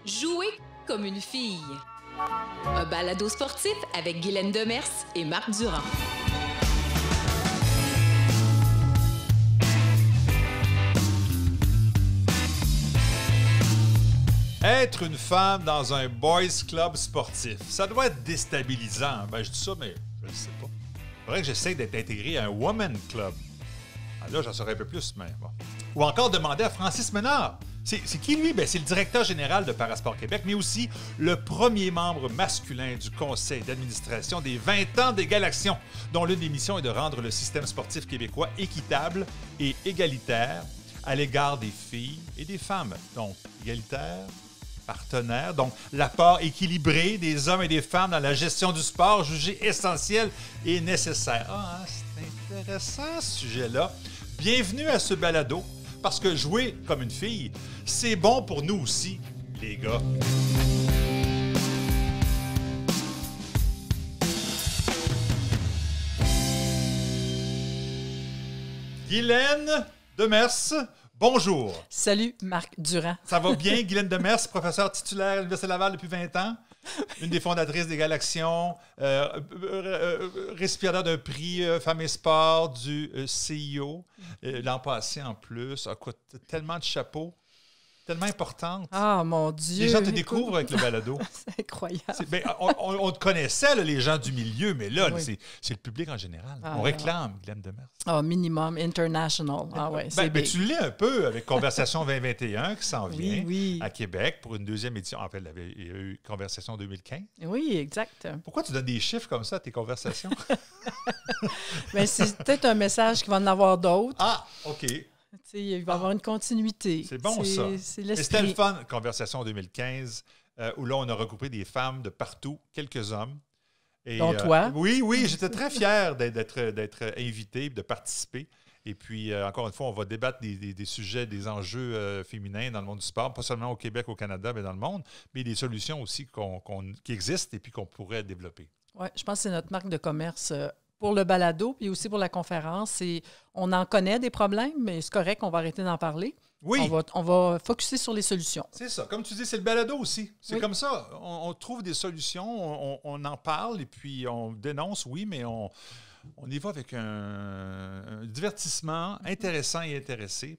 Jouer comme une fille. Un balado sportif avec Guylaine Demers et Marc Durand. Être une femme dans un boys club sportif, ça doit être déstabilisant. Ben, je dis ça, mais je ne sais pas. Il faudrait que j'essaie d'être intégré à un woman club. Ah, là, j'en saurais un peu plus, mais bon. Ou encore demander à Francis Ménard. C'est qui, lui? Ben, c'est le directeur général de Parasport Québec, mais aussi le premier membre masculin du conseil d'administration des 20 ans des Galaxions, dont l'une des missions est de rendre le système sportif québécois équitable et égalitaire à l'égard des filles et des femmes. Donc, égalitaire, partenaire, donc l'apport équilibré des hommes et des femmes dans la gestion du sport, jugé essentiel et nécessaire. Ah, c'est intéressant ce sujet-là. Bienvenue à ce balado, parce que jouer comme une fille, c'est bon pour nous aussi, les gars. Guylaine Demers, bonjour. Salut, Marc Durand. Ça va bien, Guylaine Demers, professeure titulaire à l'Université Laval depuis 20 ans, une des fondatrices des Galaxions, récipiendaire d'un prix Femmes et Sport du CIO, l'an passé en plus. Ah, quoi, tellement de chapeaux, tellement importante. Ah, mon Dieu. Les gens te découvrent avec le balado. C'est incroyable. On te connaissait, là, les gens du milieu, mais là, Oui. c'est le public en général. Ah, on réclame Guylaine Demers. Ah, minimum international. Ah ouais, c'est Ben, big. tu l'es un peu avec Conversation 2021 qui s'en vient Oui. à Québec pour une deuxième édition. En fait, il y a eu Conversation 2015. Oui, exact. Pourquoi tu donnes des chiffres comme ça à tes conversations? Mais c'est peut-être un message qu'il va en avoir d'autres. Ah, OK. Tu sais, il va y avoir une continuité. C'est bon, ça. C'est Et c'était le l'esprit. fun, Conversation 2015, où là, on a regroupé des femmes de partout, quelques hommes. Et, Dont toi. Oui, j'étais très fier d'être invité, de participer. Et puis, encore une fois, on va débattre des sujets, des enjeux féminins dans le monde du sport, pas seulement au Québec, au Canada, mais dans le monde, mais des solutions aussi qui existent et puis qu'on pourrait développer. Ouais, je pense que c'est notre marque de commerce pour le balado, puis aussi pour la conférence. On en connaît des problèmes, mais c'est correct, on va arrêter d'en parler. Oui. On va focusser sur les solutions. C'est ça. Comme tu dis, c'est le balado aussi. C'est Oui. comme ça. On trouve des solutions, on en parle et puis on dénonce, oui, mais on y va avec un divertissement intéressant et intéressé.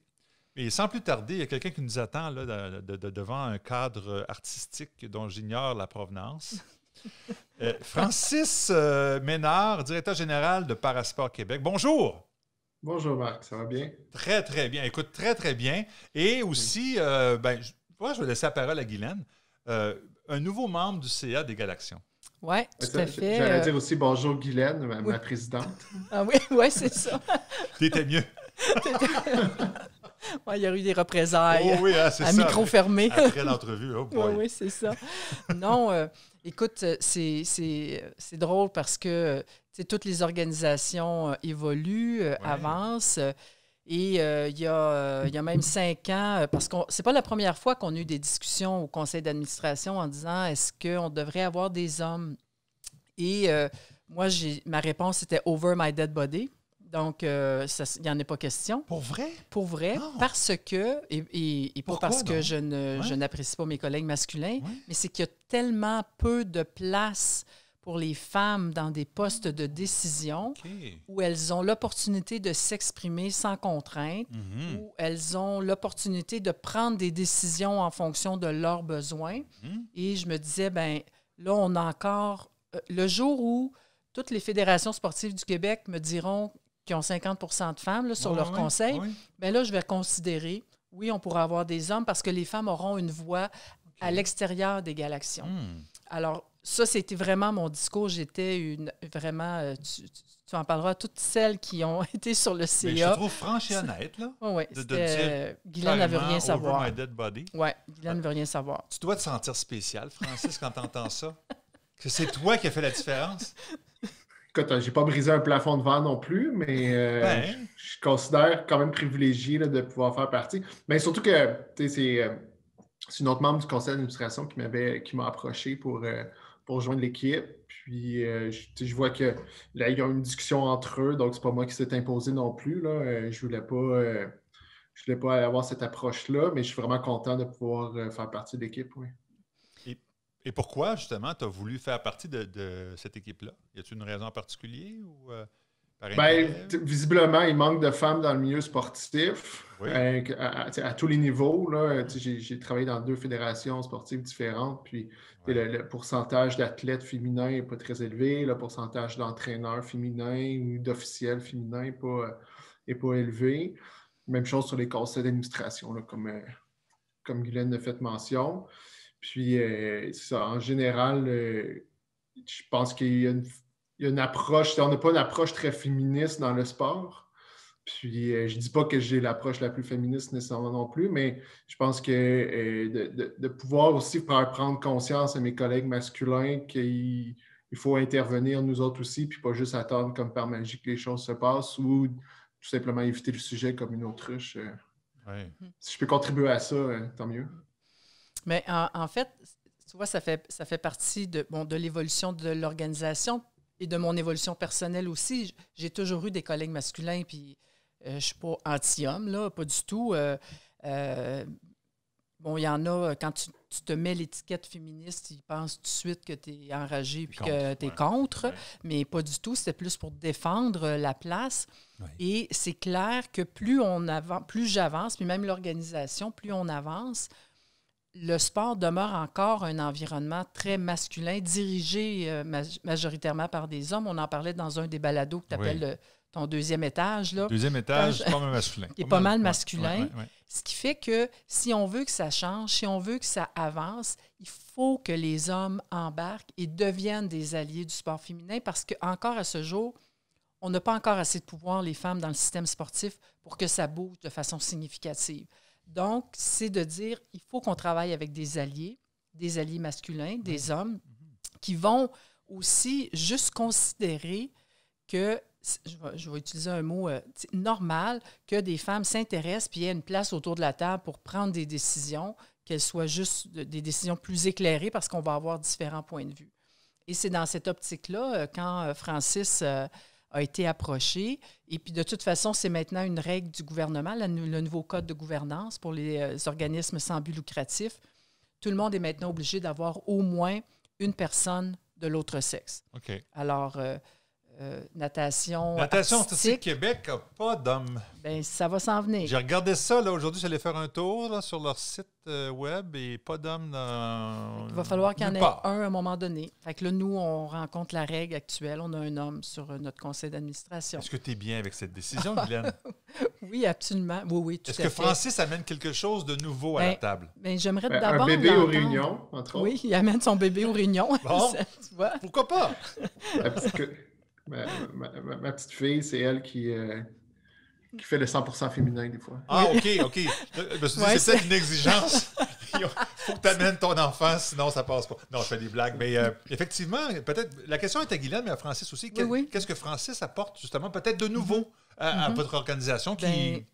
Et sans plus tarder, il y a quelqu'un qui nous attend là, devant un cadre artistique dont j'ignore la provenance. Francis Ménard, directeur général de Parasport Québec. Bonjour! Bonjour Marc, ça va bien? Très, très bien. Écoute, très, très bien. Et aussi, je vais laisser la parole à Guylaine, un nouveau membre du CA des Galaxions. Oui, tout à fait. J'allais dire aussi bonjour Guylaine, ma présidente. Ah oui, ouais, c'est ça. T'étais mieux. Ouais, il y a eu des représailles Oh oui, hein, c'est à ça. micro fermé. Après l'entrevue, oh boy. Oui, c'est ça. Non, écoute, c'est drôle parce que toutes les organisations évoluent, avancent. Et il y a même 5 ans, parce que c'est pas la première fois qu'on a eu des discussions au conseil d'administration en disant est-ce qu'on devrait avoir des hommes? Et moi, ma réponse était over my dead body. Donc, il n'y en a pas question. Pour vrai? Pour vrai, Oh. parce que, et pas Pourquoi parce que donc? je n'apprécie pas mes collègues masculins, Ouais. mais c'est qu'il y a tellement peu de place pour les femmes dans des postes de décision OK. où elles ont l'opportunité de s'exprimer sans contrainte, Mhm. où elles ont l'opportunité de prendre des décisions en fonction de leurs besoins. Mhm. Et je me disais, ben là, on a encore... le jour où toutes les fédérations sportives du Québec me diront qu'ils ont 50 % de femmes là, sur Ouais, leur ouais, conseil, ouais. bien là, je vais considérer, oui, on pourra avoir des hommes parce que les femmes auront une voix à l'extérieur des Galaxions. Hmm. Alors, ça, c'était vraiment mon discours. J'étais vraiment... tu en parleras à toutes celles qui ont été sur le Mais je te CA. trouve franche et honnête, là. Oui, de c'était... Guylaine ne veut carrément, rien savoir. Over my dead body. Oui, Guylaine ne veut rien savoir. Tu dois te sentir spécial, Francis, quand tu entends ça. Que c'est toi qui as fait la différence. Écoute, j'ai pas brisé un plafond de verre non plus, mais Ouais. je considère quand même privilégié là, de pouvoir faire partie. Mais surtout que tu sais, c'est une autre membre du conseil d'administration qui m'a approché pour rejoindre l'équipe. Puis je vois que là, ils ont une discussion entre eux, donc c'est pas moi qui s'est imposé non plus. Là. Je voulais pas avoir cette approche-là, mais je suis vraiment content de pouvoir faire partie de l'équipe, oui. Et pourquoi, justement, tu as voulu faire partie de cette équipe-là? Y a-t-il une raison particulière ou par intérêt? Visiblement, il manque de femmes dans le milieu sportif, Oui. à tous les niveaux. Là, j'ai travaillé dans 2 fédérations sportives différentes, puis le pourcentage d'athlètes féminins n'est pas très élevé, le pourcentage d'entraîneurs féminins ou d'officiels féminins n'est pas élevé. Même chose sur les conseils d'administration, là, comme Guylaine a fait mention. Puis, ça, en général, je pense qu'il y a une approche, on n'a pas une approche très féministe dans le sport. Puis, je ne dis pas que j'ai l'approche la plus féministe nécessairement non plus, mais je pense que de pouvoir aussi faire prendre conscience à mes collègues masculins qu'il faut intervenir nous autres aussi, puis pas juste attendre comme par magie que les choses se passent ou tout simplement éviter le sujet comme une autruche. Si je peux contribuer à ça, tant mieux. Mais en fait, tu vois, ça fait partie de l'évolution de l'organisation et de mon évolution personnelle aussi. J'ai toujours eu des collègues masculins, puis je ne suis pas anti-homme, là, pas du tout. Il y en a, quand tu te mets l'étiquette féministe, ils pensent tout de suite que tu es enragé puis que tu es contre, mais pas du tout. C'était plus pour défendre la place. Ouais. Et c'est clair que plus j'avance, puis même l'organisation, plus on avance, le sport demeure encore un environnement très masculin, dirigé majoritairement par des hommes. On en parlait dans un des balados que tu appelles ton deuxième étage. Là. Deuxième étage, pas mal masculin. Qui est pas mal masculin. Ce qui fait que si on veut que ça change, si on veut que ça avance, il faut que les hommes embarquent et deviennent des alliés du sport féminin parce qu'encore à ce jour, on n'a pas encore assez de pouvoir, les femmes, dans le système sportif pour que ça bouge de façon significative. Donc, c'est de dire, il faut qu'on travaille avec des alliés masculins, des hommes, qui vont aussi juste considérer que, je vais utiliser un mot normal, que des femmes s'intéressent puis aient une place autour de la table pour prendre des décisions, qu'elles soient juste des décisions plus éclairées parce qu'on va avoir différents points de vue. Et c'est dans cette optique-là, quand Francis a été approché. Et puis, de toute façon, c'est maintenant une règle du gouvernement, le nouveau code de gouvernance pour les organismes sans but lucratif. Tout le monde est maintenant obligé d'avoir au moins une personne de l'autre sexe. OK. Alors, natation artistique Québec n'a pas d'hommes. Bien, ça va s'en venir. J'ai regardé ça, là, aujourd'hui, j'allais faire un tour là, sur leur site web et pas d'hommes dans... Il va falloir qu'il y en ait un à un moment donné. Fait que là, nous, on rencontre la règle actuelle. On a un homme sur notre conseil d'administration. Est-ce que tu es bien avec cette décision, Guylaine? Oui, absolument. Oui, tout à fait. Est-ce que Francis amène quelque chose de nouveau à la table? Bien, j'aimerais d'abord un bébé aux réunions, entre autres. Oui, il amène son bébé aux réunions. Bon, tu vois? Pourquoi pas? Parce que ma petite fille, c'est elle qui fait le 100% féminin des fois. Ah, OK. Je me suis dit, c'est peut-être une exigence. Il faut que tu amènes ton enfant, sinon ça passe pas. Non, je fais des blagues. Mais effectivement, peut-être, la question est à Guylaine, mais à Francis aussi. Qu'est-ce que Francis apporte, justement, peut-être de nouveau à votre organisation qui...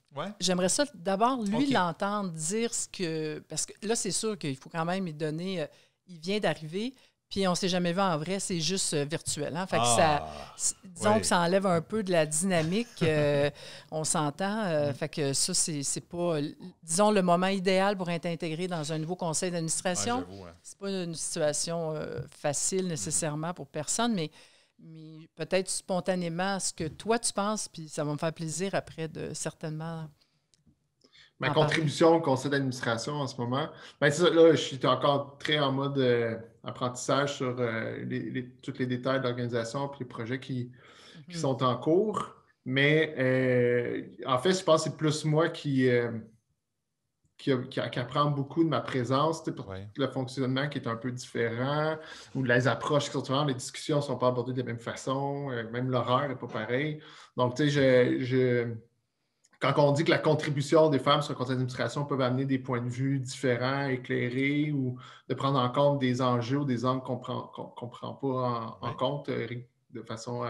J'aimerais ça d'abord, lui, l'entendre dire ce que... Parce que là, c'est sûr qu'il faut quand même lui donner... il vient d'arriver... Puis on ne s'est jamais vu en vrai, c'est juste virtuel. Hein? Fait que disons que ça enlève un peu de la dynamique. On s'entend. Fait que ça, c'est pas, disons, le moment idéal pour être intégré dans un nouveau conseil d'administration. C'est pas une situation facile nécessairement pour personne, mais peut-être spontanément ce que toi tu penses, puis ça va me faire plaisir après de certainement... Ma contribution au conseil d'administration en ce moment, c'est ça, là, je suis encore très en mode apprentissage sur tous les détails de l'organisation et les projets qui sont en cours. Mais en fait, je pense que c'est plus moi qui apprend beaucoup de ma présence pour le fonctionnement qui est un peu différent, ou les approches qui sont différentes, les discussions ne sont pas abordées de la même façon, même l'horaire n'est pas pareil. Donc, tu sais, quand on dit que la contribution des femmes sur le conseil d'administration peut amener des points de vue différents, éclairés, ou de prendre en compte des enjeux ou des angles qu'on ne prend pas en compte de façon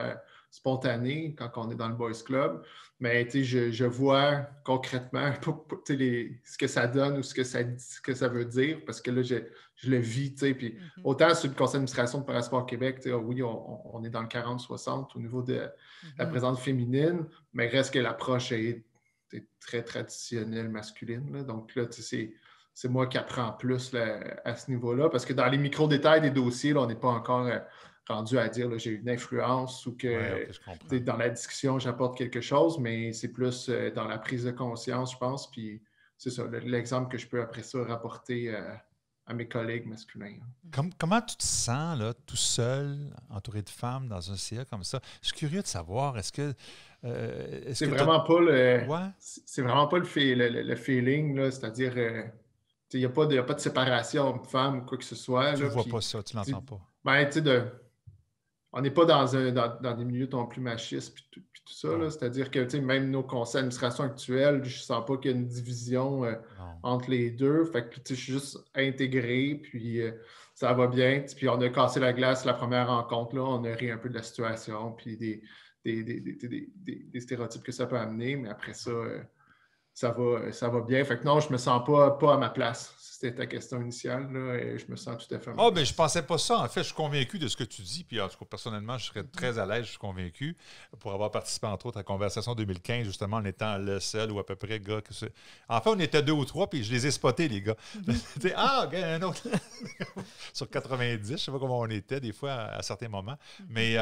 spontanée quand on est dans le Boys Club. Mais je vois concrètement ce que ça donne ou ce que ça veut dire, parce que là, je le vis. Puis autant sur le conseil d'administration de Parasport Québec, oui, on est dans le 40-60 au niveau de la présence féminine, mais reste que l'approche est très traditionnelle masculine. Là. Donc là, c'est moi qui apprends plus là, à ce niveau-là, parce que dans les micro-détails des dossiers, là, on n'est pas encore rendu à dire là, j'ai une influence ou que dans la discussion, j'apporte quelque chose, mais c'est plus dans la prise de conscience, je pense. Puis c'est ça, l'exemple que je peux après ça rapporter à mes collègues masculins. Comment tu te sens là, tout seul, entouré de femmes dans un CA comme ça? Je suis curieux de savoir, est-ce que... c'est vraiment pas le feeling, là, c'est-à dire... il n'y a pas de séparation homme-femme ou quoi que ce soit. Tu ne vois pas ça, tu l'entends pas. Ben, on n'est pas dans des milieux non plus machistes puis tout ça. Là. C'est-à-dire que même nos conseils d'administration actuels, je ne sens pas qu'il y a une division entre les deux. Fait que je suis juste intégré, puis ça va bien. Puis on a cassé la glace la première rencontre. Là, on a ri un peu de la situation, puis des stéréotypes que ça peut amener. Mais après ça, ça va bien. Fait que non, je me sens pas à ma place. C'était ta question initiale, là, et je me sens tout à fait à ma place. Ben je pensais pas ça. En fait, je suis convaincu de ce que tu dis. Puis, en tout cas, personnellement, je serais très à l'aise, je suis convaincu, pour avoir participé, entre autres, à la conversation 2015, justement, en étant le seul ou à peu près gars. En fait, on était 2 ou 3, puis je les ai spotés, les gars. Un autre. Sur 90, je ne sais pas comment on était, des fois, à certains moments. Mais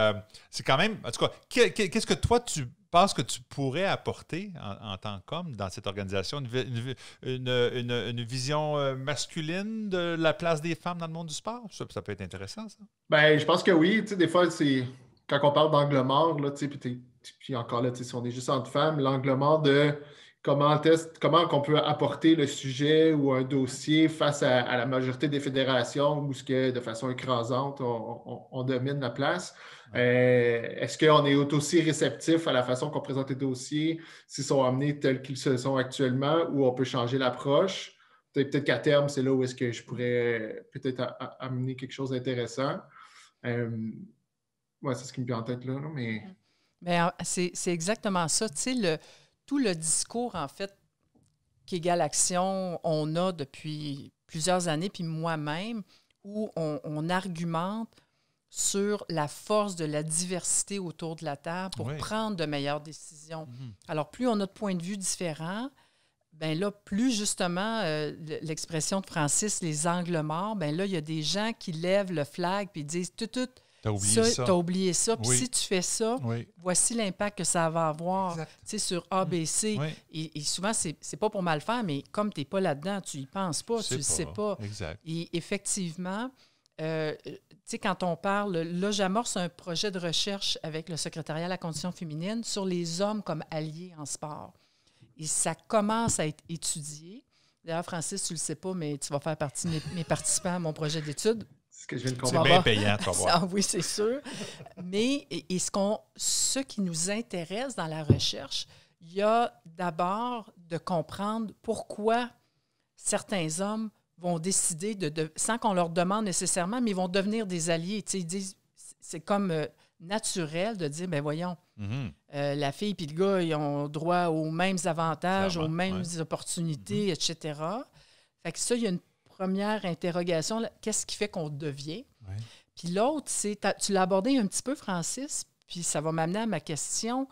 c'est quand même... En tout cas, qu'est-ce que toi, tu penses que tu pourrais apporter en tant qu'homme dans cette organisation? Une vision masculine de la place des femmes dans le monde du sport? Ça peut être intéressant, ça. Ben, je pense que oui. Tu sais, des fois, c'est quand on parle d'angle mort, là, tu sais, puis encore là, tu sais, si on est juste entre femmes, l'angle mort de comment on peut apporter le sujet ou un dossier face à la majorité des fédérations où de façon écrasante, on domine la place. Est-ce qu'on est aussi réceptif à la façon qu'on présente les dossiers, s'ils sont amenés tels qu'ils se sont actuellement, ou on peut changer l'approche? Peut-être qu'à terme, c'est là où est-ce que je pourrais peut-être amener quelque chose d'intéressant. Ouais, c'est ce qui me vient en tête là, mais... Bien, c'est exactement ça. Tu sais, tout le discours, en fait, qu'Égale Action, on a depuis plusieurs années, puis moi-même, où on argumente sur la force de la diversité autour de la table pour prendre de meilleures décisions. Alors, plus on a de points de vue différents, bien là, plus justement, l'expression de Francis, les angles morts, bien là, il y a des gens qui lèvent le flag puis disent « T'as oublié ça. Puis si tu fais ça, voici l'impact que ça va avoir sur ABC. Et souvent, c'est pas pour mal faire, mais comme tu n'es pas là-dedans, tu y penses pas, tu le sais pas. Exact. Et effectivement, quand on parle, là, j'amorce un projet de recherche avec le secrétariat à la condition féminine sur les hommes comme alliés en sport. Et ça commence à être étudié. D'ailleurs, Francis, tu le sais pas, mais tu vas faire partie de mes participants à mon projet d'étude. Ce que je viens de comprendre. C'est bien payant, tu vas voir. Ah, oui, c'est sûr. Mais ce qui nous intéresse dans la recherche, il y a d'abord de comprendre pourquoi certains hommes vont décider, sans qu'on leur demande nécessairement, mais ils vont devenir des alliés. Tu sais, ils disent, c'est comme naturel de dire, bien voyons, la fille et le gars, ils ont droit aux mêmes avantages, aux mêmes opportunités, etc. Fait que ça, il y a une première interrogation, qu'est-ce qui fait qu'on devient? Puis l'autre, c'est, tu l'as abordé un petit peu, Francis, puis ça va m'amener à ma question,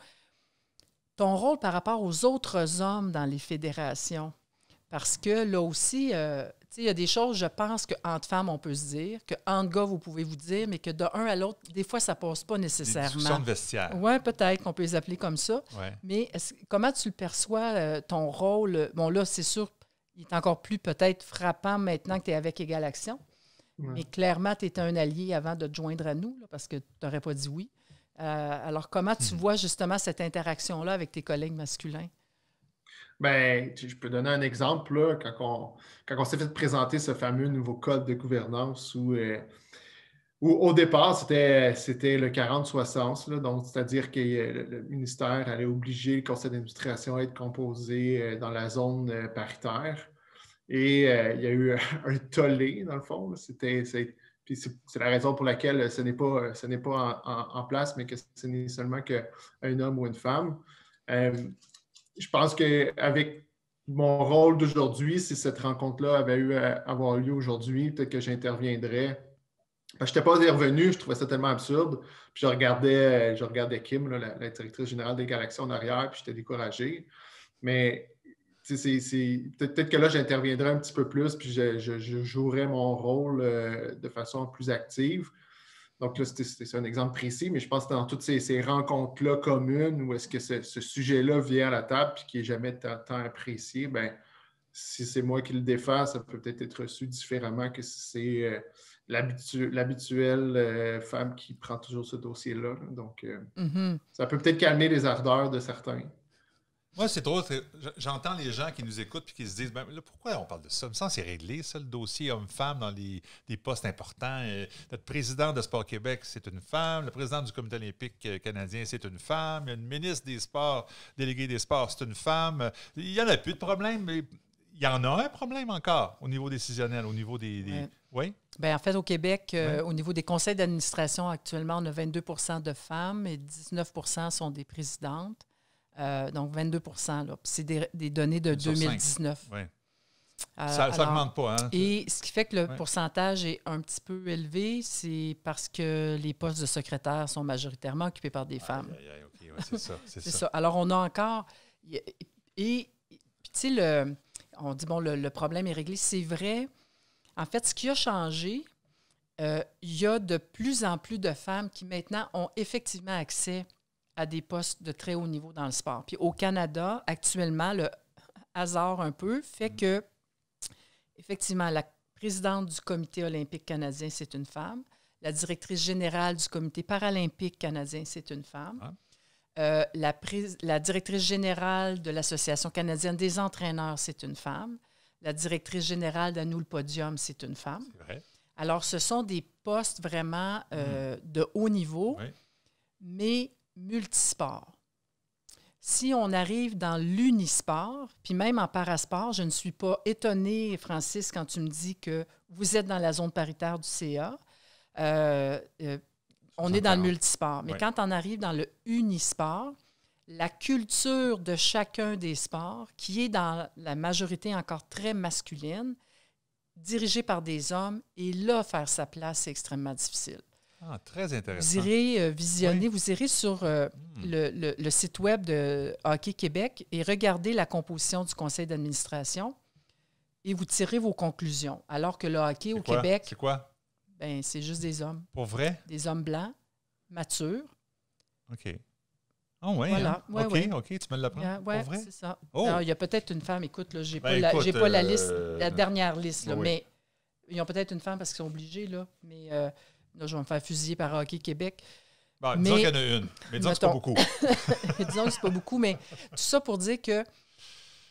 ton rôle par rapport aux autres hommes dans les fédérations. Parce que là aussi, il y a des choses, je pense, qu'entre femmes, on peut se dire, qu'entre gars, vous pouvez vous dire, mais que d'un à l'autre, des fois, ça ne passe pas nécessairement. Des discussions de vestiaire. Oui, peut-être qu'on peut les appeler comme ça. Ouais. Mais comment tu le perçois, ton rôle? Bon, là, c'est sûr, il est encore plus peut-être frappant maintenant que tu es avec Égale Action. Mais clairement, tu étais un allié avant de te joindre à nous, là, parce que tu n'aurais pas dit oui. Alors, comment tu vois justement cette interaction-là avec tes collègues masculins? Bien, je peux donner un exemple. Là, quand on s'est fait présenter ce fameux nouveau code de gouvernance où au départ, c'était le 40-60, donc c'est-à-dire que le ministère allait obliger le conseil d'administration à être composé dans la zone paritaire. Et il y a eu un tollé, dans le fond. Puis c'est la raison pour laquelle ce n'est pas en place, mais que ce n'est seulement qu'un homme ou une femme. Je pense qu'avec mon rôle d'aujourd'hui, si cette rencontre-là avait eu à avoir lieu aujourd'hui, peut-être que j'interviendrais. Parce que je n'étais pas revenu, je trouvais ça tellement absurde. Puis je regardais Kim, là, la directrice générale d'Égale Action en arrière, puis j'étais découragé. Mais peut-être que là, j'interviendrai un petit peu plus, puis je jouerai mon rôle de façon plus active. Donc là, c'est un exemple précis, mais je pense que dans toutes ces rencontres-là communes où est-ce que ce sujet-là vient à la table et qui n'est jamais tant apprécié, bien, si c'est moi qui le défends, ça peut peut-être être reçu différemment que si c'est l'habituelle femme qui prend toujours ce dossier-là. Donc, ça peut peut-être calmer les ardeurs de certains. Moi, c'est drôle. J'entends les gens qui nous écoutent et qui se disent, ben, là, pourquoi on parle de ça? Ça, c'est réglé, ça, le dossier homme-femme dans des postes importants. Notre président de Sport Québec, c'est une femme. Le président du Comité olympique canadien, c'est une femme. Il y a une ministre des Sports, déléguée des Sports, c'est une femme. Il n'y en a plus de problème, mais il y en a un problème encore au niveau décisionnel, au niveau des... Oui? Bien, en fait, au Québec, au niveau des conseils d'administration, actuellement, on a 22 % de femmes et 19 % sont des présidentes. Donc, 22 %. C'est des données de 2019. Oui. Ça n'augmente pas. Hein? Et ce qui fait que le pourcentage est un petit peu élevé, c'est parce que les postes de secrétaire sont majoritairement occupés par des femmes. OK, c'est ça. C'est ça. Alors, on a encore... Et, tu sais, on dit, bon, le problème est réglé. C'est vrai. En fait, ce qui a changé, il y a de plus en plus de femmes qui, maintenant, ont effectivement accès à des postes de très haut niveau dans le sport. Puis au Canada, actuellement, le hasard un peu fait que, effectivement, la présidente du Comité olympique canadien, c'est une femme. La directrice générale du Comité paralympique canadien, c'est une femme. La directrice générale de l'Association canadienne des entraîneurs, c'est une femme. La directrice générale d'Anou le Podium, c'est une femme. C'est vrai. Alors, ce sont des postes vraiment de haut niveau, mais multisport. Si on arrive dans l'unisport, puis même en parasport, je ne suis pas étonnée, Francis, quand tu me dis que vous êtes dans la zone paritaire du CA. On est dans le multisport. Mais quand on arrive dans le unisport, la culture de chacun des sports, qui est dans la majorité encore très masculine, dirigée par des hommes, et là, faire sa place, c'est extrêmement difficile. Ah, très intéressant. Vous irez visionner, vous irez sur le site web de Hockey Québec et regardez la composition du conseil d'administration et vous tirez vos conclusions. Alors que le hockey au Québec... C'est quoi? Ben, c'est juste des hommes. Pour vrai? Des hommes blancs, matures. OK. Oh oui, voilà. hein? OK, tu me l'apprends. Oui, pour vrai? c'est ça. Oh. Alors, il y a peut-être une femme, écoute, là, j'ai pas la liste, la dernière liste, là, mais ils ont peut-être une femme parce qu'ils sont obligés, là, mais là, je vais me faire fusiller par Hockey Québec. Bon, disons qu'il y en a une, mais disons que c'est pas beaucoup. Disons que c'est pas beaucoup, mais tout ça pour dire que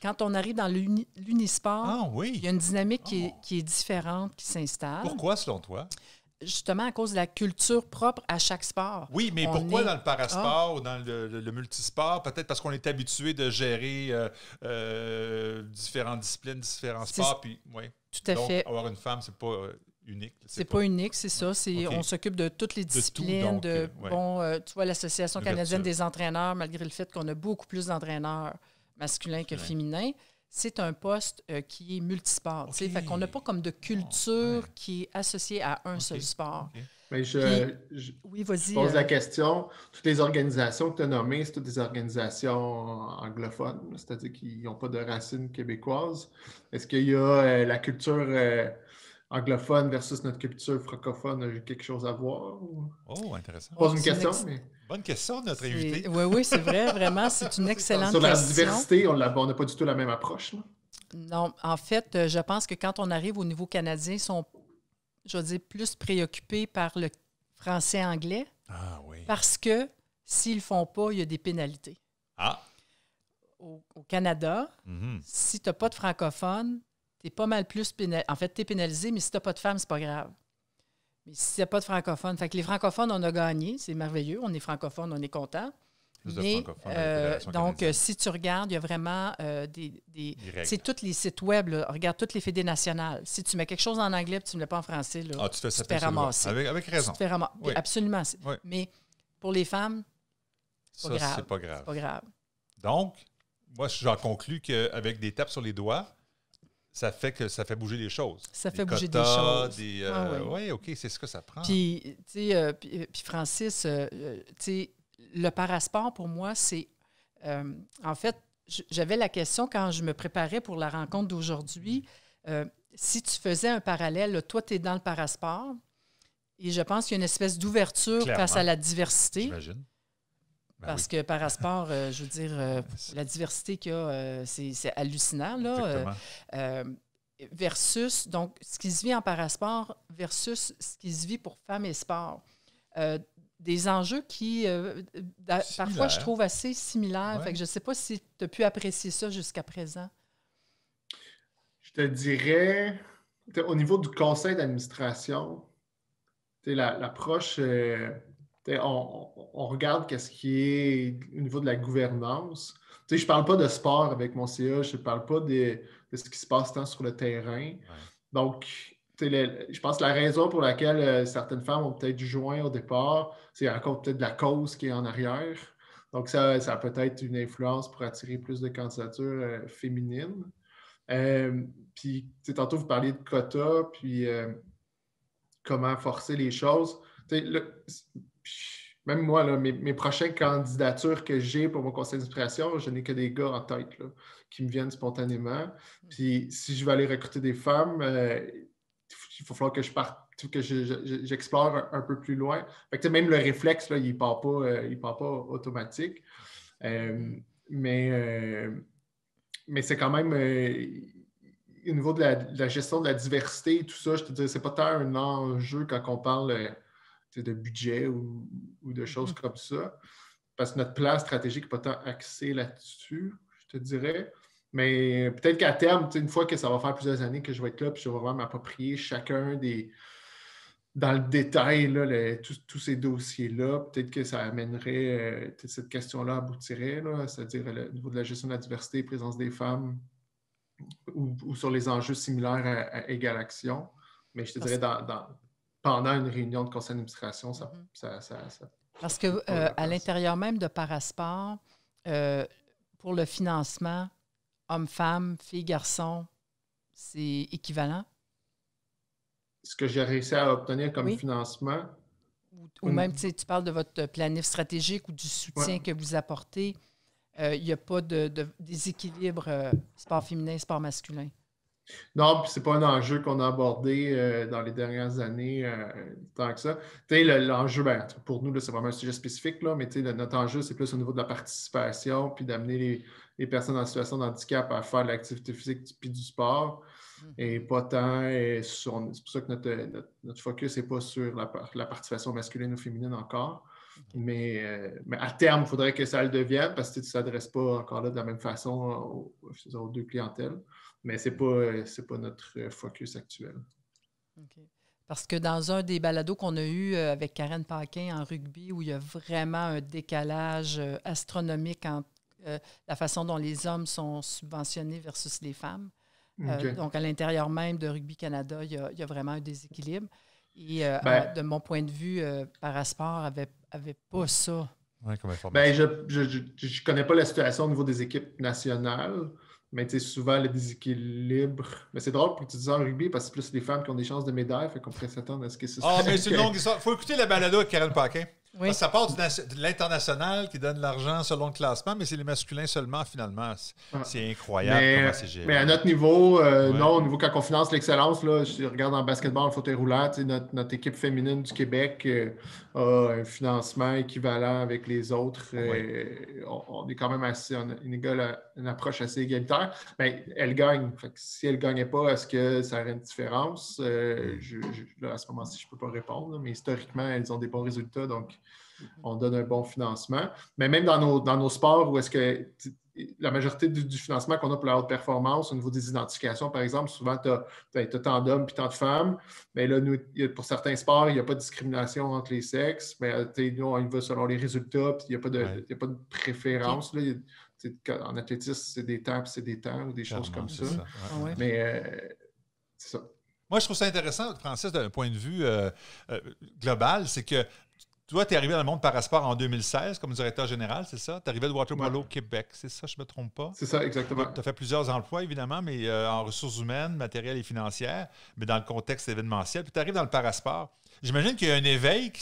quand on arrive dans l'unisport, il y a une dynamique qui est différente, qui s'installe. Pourquoi, selon toi? Justement, à cause de la culture propre à chaque sport. Oui, mais pourquoi dans le parasport ou dans le multisport? Peut-être parce qu'on est habitué de gérer différentes disciplines, différents sports. Puis, tout à fait. Avoir une femme, c'est pas unique. C'est pas unique, c'est ça. On s'occupe de toutes les disciplines. Tu vois, l'Association canadienne des entraîneurs, malgré le fait qu'on a beaucoup plus d'entraîneurs masculins que féminins, c'est un poste qui est multisport. Fait qu'on n'a pas comme de culture qui est associée à un seul sport. Mais oui, vas-y. Je pose la question. Toutes les organisations que tu as nommées, c'est toutes des organisations anglophones, c'est-à-dire qu'ils n'ont pas de racines québécoises. Est-ce qu'il y a la culture anglophone versus notre culture francophone a quelque chose à voir? Oh, intéressant. Je pose une question. Bonne question de notre invité. Oui, c'est vrai, vraiment, c'est une excellente question. Sur la diversité, on n'a pas du tout la même approche. Là. Non, en fait, je pense que quand on arrive au niveau canadien, ils sont, je veux dire, plus préoccupés par le français-anglais. Ah oui. Parce que s'ils ne le font pas, il y a des pénalités. Ah. Au Canada, si tu n'as pas de francophone, tu es pas mal plus pénalisé. En fait, tu es pénalisé, mais si tu n'as pas de femme, c'est pas grave. Mais si tu n'as pas de francophone, fait que les francophones, on a gagné, c'est merveilleux. On est francophones, on est contents. Mais donc, si tu regardes, il y a vraiment c'est tous les sites web, là, regarde toutes les fédés nationales. Si tu mets quelque chose en anglais et tu ne le mets pas en français, là, tu te fais ramasser. Avec raison. Tu te fais ramasser. Oui. Absolument. Oui. Mais pour les femmes, c'est pas grave. C'est pas grave. Donc, moi, j'en conclus qu'avec des tapes sur les doigts, ça fait bouger les choses. Ça fait bouger des choses. Oui, OK, c'est ce que ça prend. Puis, puis Francis, le parasport, pour moi, c'est... en fait, j'avais la question quand je me préparais pour la rencontre d'aujourd'hui. Si tu faisais un parallèle, là, toi, tu es dans le parasport et je pense qu'il y a une espèce d'ouverture face à la diversité. J'imagine. Parce que parasport, je veux dire, la diversité qu'il y a, c'est hallucinant, là. Versus, donc, ce qui se vit en parasport versus ce qui se vit pour femmes et sport. Des enjeux qui, parfois, je trouve assez similaires. Ouais. Fait que je ne sais pas si tu as pu apprécier ça jusqu'à présent. Je te dirais, au niveau du conseil d'administration, l'approche, on regarde qu'est-ce qui est au niveau de la gouvernance. Je ne parle pas de sport avec mon CA, je ne parle pas de ce qui se passe tant sur le terrain. Ouais. Donc, je pense que la raison pour laquelle certaines femmes ont peut-être joint au départ, c'est encore peut-être la cause qui est en arrière. Donc, ça a peut-être une influence pour attirer plus de candidatures féminines. Puis, tantôt, vous parliez de quotas, puis comment forcer les choses. Même moi, là, mes prochaines candidatures que j'ai pour mon conseil d'inspiration, je n'ai que des gars en tête là, qui me viennent spontanément. Puis, si je veux aller recruter des femmes, il va falloir que je parte, que j'explore un peu plus loin. Fait que, même le réflexe, là, il ne part pas automatique. Mais c'est quand même, au niveau de la gestion de la diversité et tout ça, je te dis, c'est pas tant un enjeu quand on parle de budget ou de choses comme ça. Parce que notre plan stratégique n'est pas tant axé là-dessus, je te dirais. Mais peut-être qu'à terme, une fois que ça va faire plusieurs années que je vais être là, puis je vais vraiment m'approprier chacun dans le détail, là, tous ces dossiers-là, peut-être que ça amènerait, cette question-là aboutirait, là, c'est-à-dire au niveau de la gestion de la diversité, présence des femmes, ou sur les enjeux similaires à Égale Action. Mais je te dirais, pendant une réunion de conseil d'administration, ça parce que à l'intérieur même de Parasport, pour le financement, hommes-femmes, filles-garçons, c'est équivalent? Ce que j'ai réussi à obtenir comme financement. Ou même, tu parles de votre planif stratégique ou du soutien que vous apportez. Il n'y a pas de déséquilibre sport féminin, sport masculin. Non, puis c'est pas un enjeu qu'on a abordé dans les dernières années tant que ça. L'enjeu, pour nous, là, c'est vraiment un sujet spécifique, là, mais notre enjeu, c'est plus au niveau de la participation, puis d'amener les personnes en situation de handicap à faire de l'activité physique puis du sport. Et pas tant c'est pour ça que notre focus n'est pas sur la participation masculine ou féminine encore. Mais à terme, il faudrait que ça le devienne parce que tu ne s'adresses pas encore là de la même façon aux deux clientèles. Mais ce n'est pas notre focus actuel. Okay. Parce que dans un des balados qu'on a eu avec Karen Paquin en rugby, où il y a vraiment un décalage astronomique entre la façon dont les hommes sont subventionnés versus les femmes. Donc, à l'intérieur même de Rugby Canada, il y a vraiment un déséquilibre. Et de mon point de vue, Parasport avait pas ça. Ouais, comme information. Je ne connais pas la situation au niveau des équipes nationales, mais souvent le déséquilibre. Mais c'est drôle pour que tu dises en rugby parce que c'est plus les femmes qui ont des chances de médaille, fait qu'on pourrait s'attendre à ce que ce soit. Mais c'est une longue histoire. Il faut écouter le balado avec Karen Paquin. Oui. Ça part de l'international qui donne l'argent selon le classement, mais c'est les masculins seulement, finalement. C'est incroyable comment c'est géré. Mais à notre niveau, non, au niveau quand on finance l'excellence, là, je regarde en basketball, en fauteuil roulant, notre équipe féminine du Québec a un financement équivalent avec les autres. On est quand même assez, une approche assez égalitaire. Mais elle gagne. Fait que si elle ne gagnait pas, est-ce que ça aurait une différence? Là, à ce moment-ci, je ne peux pas répondre, mais historiquement, elles ont des bons résultats, donc on donne un bon financement. Mais même dans nos sports où est-ce que la majorité du financement qu'on a pour la haute performance au niveau des identifications, par exemple, souvent tu as tant d'hommes et tant de femmes. Mais là, pour certains sports, il n'y a pas de discrimination entre les sexes. Mais nous, on y va selon les résultats, puis il n'y a pas de préférence. Là. En athlétisme, c'est des temps, puis c'est des temps, ou des choses comme ça. Mais c'est ça. Moi, je trouve ça intéressant, Francis, d'un point de vue global, c'est que toi, tu es arrivé dans le monde Parasport en 2016 comme directeur général, c'est ça? Tu es arrivé de Waterpolo Québec, c'est ça, je ne me trompe pas? C'est ça, exactement. Tu as fait plusieurs emplois, évidemment, mais en ressources humaines, matérielles et financières, mais dans le contexte événementiel. Puis tu arrives dans le Parasport. J'imagine qu'il y a un éveil qui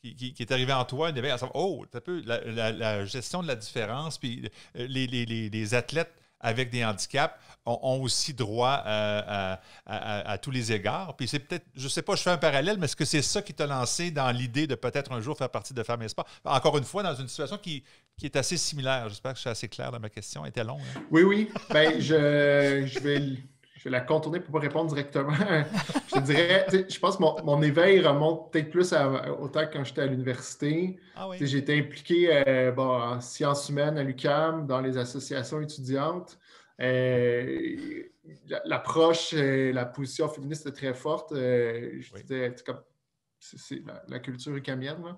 qui est arrivé en toi, un éveil à savoir, oh, t'as peu, la gestion de la différence, puis les athlètes avec des handicaps ont aussi droit à tous les égards. Puis c'est peut-être, je ne sais pas, je fais un parallèle, mais est-ce que c'est ça qui t'a lancé dans l'idée de peut-être un jour faire partie de Femmes et Sport? Encore une fois, dans une situation qui est assez similaire. J'espère que je suis assez clair dans ma question. Elle était longue. Hein? Oui. Ben, je vais la contourner pour ne pas répondre directement. Je te dirais, je pense que mon éveil remonte peut-être plus au temps quand j'étais à l'université. Ah oui. J'ai été impliqué en sciences humaines à l'UQAM, dans les associations étudiantes. L'approche, la position féministe est très forte. C'est la culture ukamienne.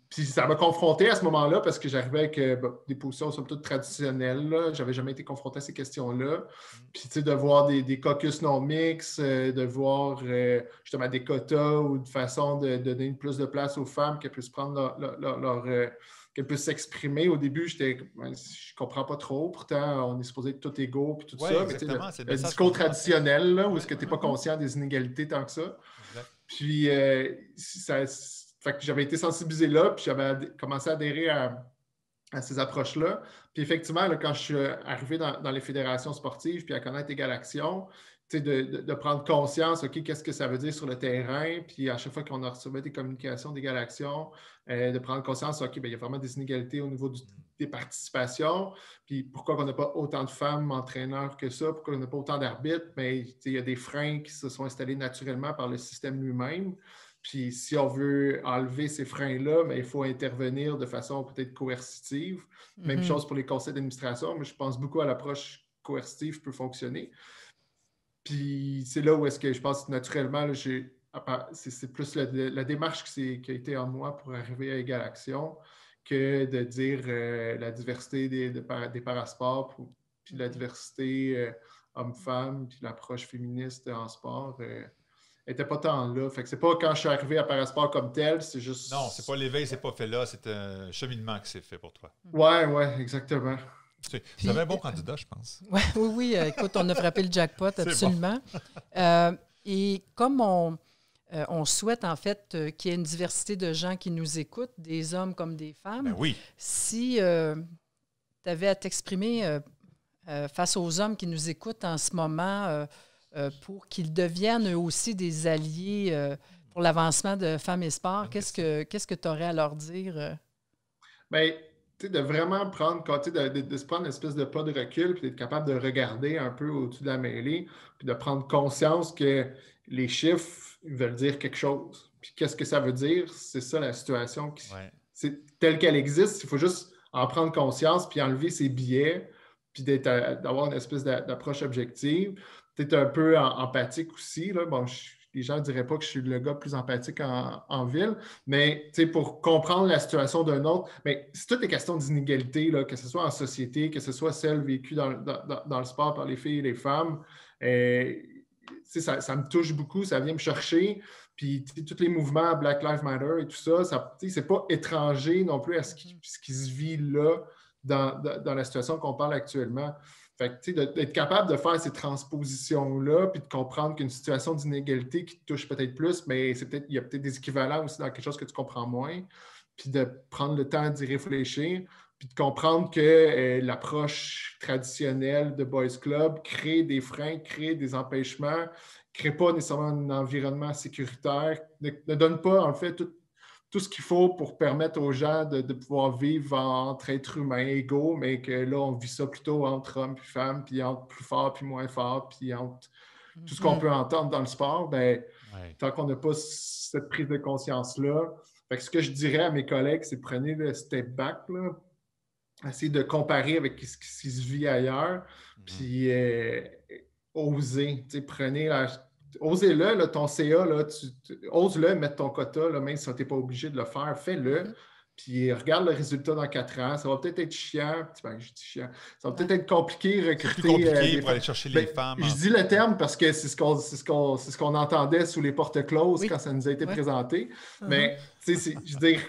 Puis ça m'a confronté à ce moment-là parce que j'arrivais avec des positions somme toute traditionnelles. Je n'avais jamais été confronté à ces questions-là. Puis de voir des caucus non mixtes, de voir justement des quotas ou une façon de donner plus de place aux femmes qu'elles puissent prendre qu'elles puissent s'exprimer. Au début, je comprends pas trop. Pourtant, on est supposé être tous égaux et tout ça. Mais le discours traditionnel, là, où est-ce que tu n'es pas conscient des inégalités tant que ça. Exact. Puis, fait que j'avais été sensibilisé là, puis j'avais commencé à adhérer à ces approches-là. Puis effectivement, là, quand je suis arrivé dans les fédérations sportives, puis à connaître Égal Action, de prendre conscience, OK, qu'est-ce que ça veut dire sur le terrain, puis à chaque fois qu'on a reçu des communications d'Égal Action, de prendre conscience, OK, bien, il y a vraiment des inégalités au niveau des participations, puis pourquoi on n'a pas autant de femmes entraîneurs que ça, pourquoi on n'a pas autant d'arbitres, mais il y a des freins qui se sont installés naturellement par le système lui-même. Puis si on veut enlever ces freins-là, il faut intervenir de façon peut-être coercitive. Même chose pour les conseils d'administration, mais je pense beaucoup à l'approche coercitive peut fonctionner. Puis c'est là où est-ce que je pense naturellement, là, c'est plus la démarche qui a été en moi pour arriver à Égal Action que de dire la diversité des parasports, puis la diversité homme-femme, puis l'approche féministe en sport. N'était pas tant là. Fait que c'est pas quand je suis arrivé à Parasport comme tel, c'est juste... Non, c'est pas l'éveil, c'est pas fait là, c'est un cheminement qui s'est fait pour toi. Ouais, exactement. Vous avez un bon candidat, je pense. Oui, écoute, on a frappé le jackpot, absolument. Et comme on souhaite, en fait, qu'il y ait une diversité de gens qui nous écoutent, des hommes comme des femmes, ben oui. Si tu avais à t'exprimer face aux hommes qui nous écoutent en ce moment... pour qu'ils deviennent eux aussi des alliés pour l'avancement de Femmes et Sport. Qu'est-ce que tu aurais à leur dire? Bien, de vraiment prendre, de se prendre une espèce de pas de recul, puis d'être capable de regarder un peu au-dessus de la mêlée, puis de prendre conscience que les chiffres veulent dire quelque chose. Puis qu'est-ce que ça veut dire? C'est ça la situation. C'est telle qu'elle existe. Il faut juste en prendre conscience, puis enlever ses biais, puis d'avoir une espèce d'approche objective. Peut-être un peu empathique aussi. Là. Bon, les gens ne diraient pas que je suis le gars le plus empathique en ville, mais pour comprendre la situation d'un autre, mais c'est toutes les questions d'inégalité, que ce soit en société, que ce soit celle vécue dans le sport par les filles et les femmes. Ça me touche beaucoup, ça vient me chercher. Puis tous les mouvements Black Lives Matter et tout ça c'est pas étranger non plus à ce qui se vit là dans la situation qu'on parle actuellement. Fait que, d'être capable de faire ces transpositions-là, puis de comprendre qu'une situation d'inégalité qui te touche peut-être plus, mais il y a peut-être des équivalents aussi dans quelque chose que tu comprends moins, puis de prendre le temps d'y réfléchir, puis de comprendre que l'approche traditionnelle de Boys Club crée des freins, crée des empêchements, ne crée pas nécessairement un environnement sécuritaire, ne donne pas, en fait, tout ce qu'il faut pour permettre aux gens de pouvoir vivre entre êtres humains égaux, mais que là, on vit ça plutôt entre hommes et femmes, puis entre plus fort puis moins fort, puis entre tout ce qu'on peut entendre dans le sport, tant qu'on n'a pas cette prise de conscience-là. Fait que ce que je dirais à mes collègues, c'est prenez le step back, là, essayez de comparer avec ce qui se vit ailleurs, puis osez, prenez osez-le, là, ton CA, là, ose-le mettre ton quota, là, même si tu n'es pas obligé de le faire, fais-le. Puis regarde le résultat dans 4 ans. Ça va peut-être être chiant. Je dis chiant. Ça va peut-être être compliqué recruter. C'est plus compliqué pour aller chercher les femmes. Je dis le terme parce que c'est ce qu'on entendait sous les portes closes quand ça nous a été présenté. Mais je veux dire,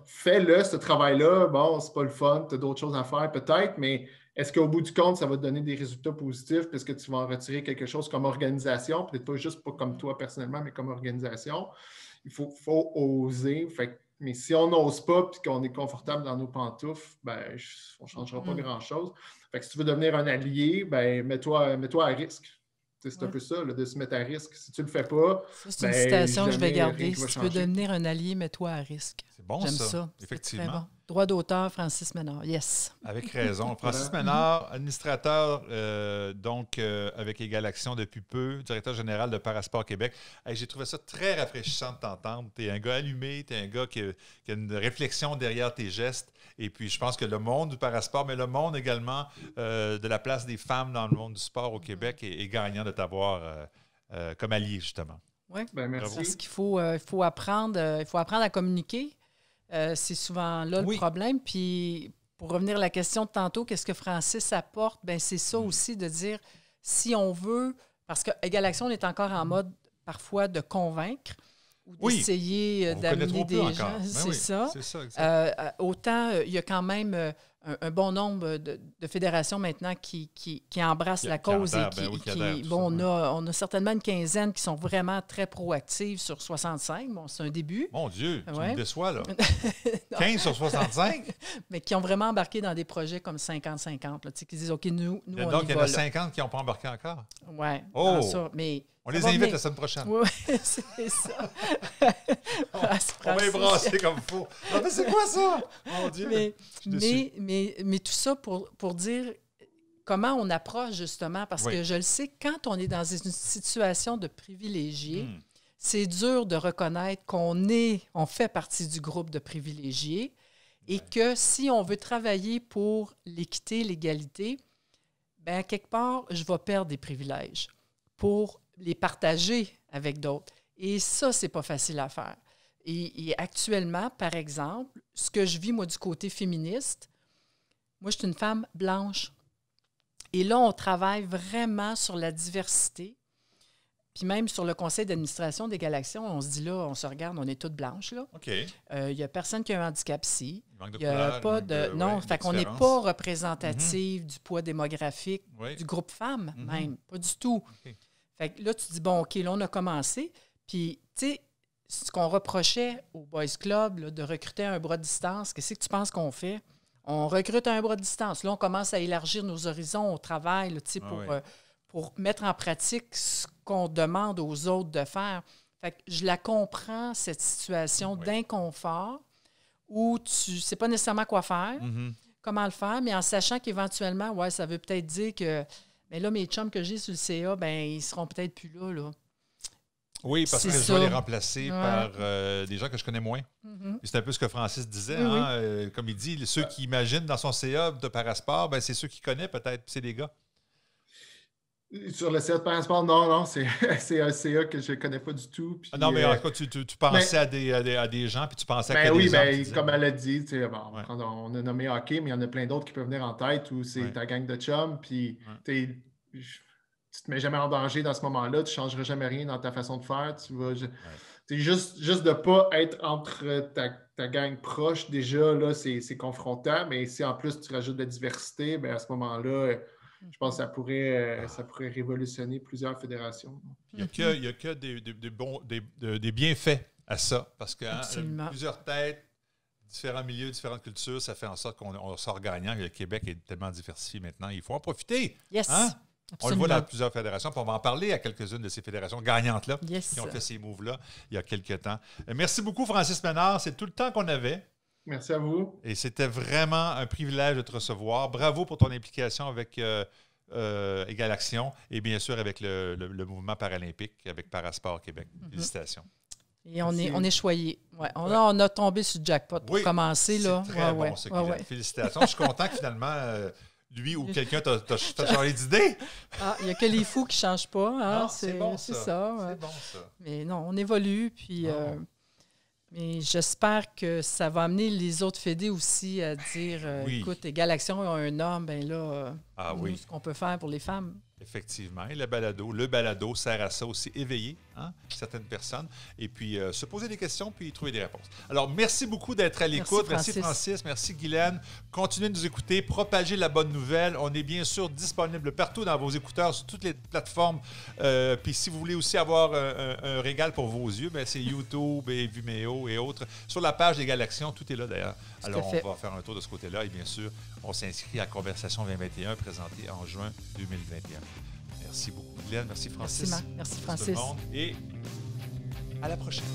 fais-le, ce travail-là. Bon, c'est pas le fun, tu as d'autres choses à faire peut-être, mais est-ce qu'au bout du compte, ça va te donner des résultats positifs puisque tu vas en retirer quelque chose comme organisation, peut-être pas juste pas comme toi personnellement, mais comme organisation? Il faut oser. Mais si on n'ose pas et qu'on est confortable dans nos pantoufles, ben, on ne changera pas grand-chose. Fait que si tu veux devenir un allié, ben, mets-toi à risque. C'est un peu ça, là, de se mettre à risque. Si tu ne le fais pas, ça, c'est une citation que je vais garder. Si tu veux devenir un allié, mets-toi à risque. C'est bon, j'aime ça. Effectivement. Très bon. Droit d'auteur, Francis Ménard. Yes. Avec raison. Francis Ménard, administrateur avec Égalaction depuis peu, directeur général de Parasport Québec. Hey, j'ai trouvé ça très rafraîchissant de t'entendre. Tu es un gars allumé, tu es un gars qui a une réflexion derrière tes gestes. Et puis, je pense que le monde du parasport, mais le monde également de la place des femmes dans le monde du sport au Québec est gagnant de t'avoir comme allié, justement. Oui, merci. Parce qu'il faut apprendre à communiquer. C'est souvent là le problème. Puis, pour revenir à la question de tantôt, qu'est-ce que Francis apporte? Bien, c'est ça aussi de dire, si on veut, parce que Égalaction, on est encore en mode parfois de convaincre ou d'essayer d'amener des gens. C'est ça. C'est ça, exact. Autant, il y a quand même un bon nombre de fédérations maintenant qui embrassent la cause on a certainement une quinzaine qui sont vraiment très proactives sur 65. Bon, c'est un début. Mon Dieu, tu me déçois, là. 15 sur 65? Mais qui ont vraiment embarqué dans des projets comme 50-50, qui disent, OK, nous on y va. Donc, il y en a 50 qui n'ont pas embarqué encore? Oui. Oh! Mais on les invite la semaine prochaine. Oui, c'est ça. On va les brasser comme il faut. Non, mais c'est quoi ça? Mon Dieu! Mais tout ça pour dire comment on approche, justement, parce que je le sais, quand on est dans une situation de privilégié, c'est dur de reconnaître qu'on fait partie du groupe de privilégiés et que si on veut travailler pour l'équité, l'égalité, bien, quelque part, je vais perdre des privilèges pour les partager avec d'autres. Et ça, c'est pas facile à faire. Et actuellement, par exemple, ce que je vis, moi, du côté féministe, moi, je suis une femme blanche. Et là, on travaille vraiment sur la diversité. Puis même sur le conseil d'administration d'Égalaction, on se dit là, on se regarde, on est toutes blanches, là. OK. Il n'y a personne qui a un handicap ici. Il manque de couleur, pas de... Non, fait qu'on n'est pas représentative du poids démographique du groupe femmes, même. Pas du tout. Okay. Fait que là, tu dis, bon, OK, là, on a commencé. Puis, tu sais, ce qu'on reprochait au Boys Club, là, de recruter un bras de distance, qu'est-ce que tu penses qu'on fait? On recrute un bras de distance. Là, on commence à élargir nos horizons au travail, là, pour mettre en pratique ce qu'on demande aux autres de faire. Fait que je la comprends, cette situation d'inconfort où tu ne sais pas nécessairement quoi faire, comment le faire, mais en sachant qu'éventuellement, ça veut peut-être dire que mais là, mes chums que j'ai sur le CA, ben ils seront peut-être plus là. Oui, parce que je vais les remplacer par des gens que je connais moins. C'est un peu ce que Francis disait. Comme il dit, ceux qui imaginent dans son CA de Parasport, ben, c'est ceux qu'il connaît peut-être, c'est des gars. Sur le CA de Parasport, non, c'est un CA que je ne connais pas du tout. Puis, non, mais en tout cas, tu pensais à des gens, puis tu pensais à des gens. Comme elle a dit, on a nommé hockey, mais il y en a plein d'autres qui peuvent venir en tête où c'est ta gang de chums, puis tu ne te mets jamais en danger dans ce moment-là, tu ne changeras jamais rien dans ta façon de faire. Juste de ne pas être entre ta gang proche, déjà, là, c'est confrontant, mais si en plus tu rajoutes de la diversité, bien, à ce moment-là, je pense que ça pourrait révolutionner plusieurs fédérations. Il n'y a que des bienfaits à ça, parce que plusieurs têtes, différents milieux, différentes cultures, ça fait en sorte qu'on sort gagnant. Le Québec est tellement diversifié maintenant. Il faut en profiter. Yes. On le voit dans plusieurs fédérations, puis on va en parler à quelques-unes de ces fédérations gagnantes-là qui ont fait ces moves-là il y a quelques temps. Merci beaucoup, Francis Ménard. C'est tout le temps qu'on avait. Merci à vous. Et c'était vraiment un privilège de te recevoir. Bravo pour ton implication avec Égalaction et bien sûr avec le mouvement paralympique, avec Parasport Québec. Félicitations. Et on est choyés. On a tombé sur le jackpot pour commencer. Là. C'est très bon, ça. Félicitations. Je suis content que finalement, lui ou quelqu'un t'a changé d'idée. Il n'y a que les fous qui ne changent pas. Hein? C'est bon, ça. C'est bon, ça. Mais non, on évolue. Puis, mais j'espère que ça va amener les autres fédés aussi à dire écoute, Égalaction a un homme, bien là, ce qu'on peut faire pour les femmes. Effectivement. Et le balado sert à ça aussi, éveiller certaines personnes et puis se poser des questions puis trouver des réponses. Alors, merci beaucoup d'être à l'écoute. Merci Francis, merci Guylaine. Continuez de nous écouter, propagez la bonne nouvelle. On est bien sûr disponible partout dans vos écouteurs, sur toutes les plateformes. Puis si vous voulez aussi avoir un régal pour vos yeux, bien, c'est YouTube et Vimeo et autres. Sur la page des Galaxions, tout est là d'ailleurs. Alors, on va faire un tour de ce côté-là et bien sûr, on s'inscrit à Conversation 2021 présentée en juin 2021. Merci beaucoup, Guylaine. Merci, Francis. Merci Francis. Tout le monde. Et à la prochaine.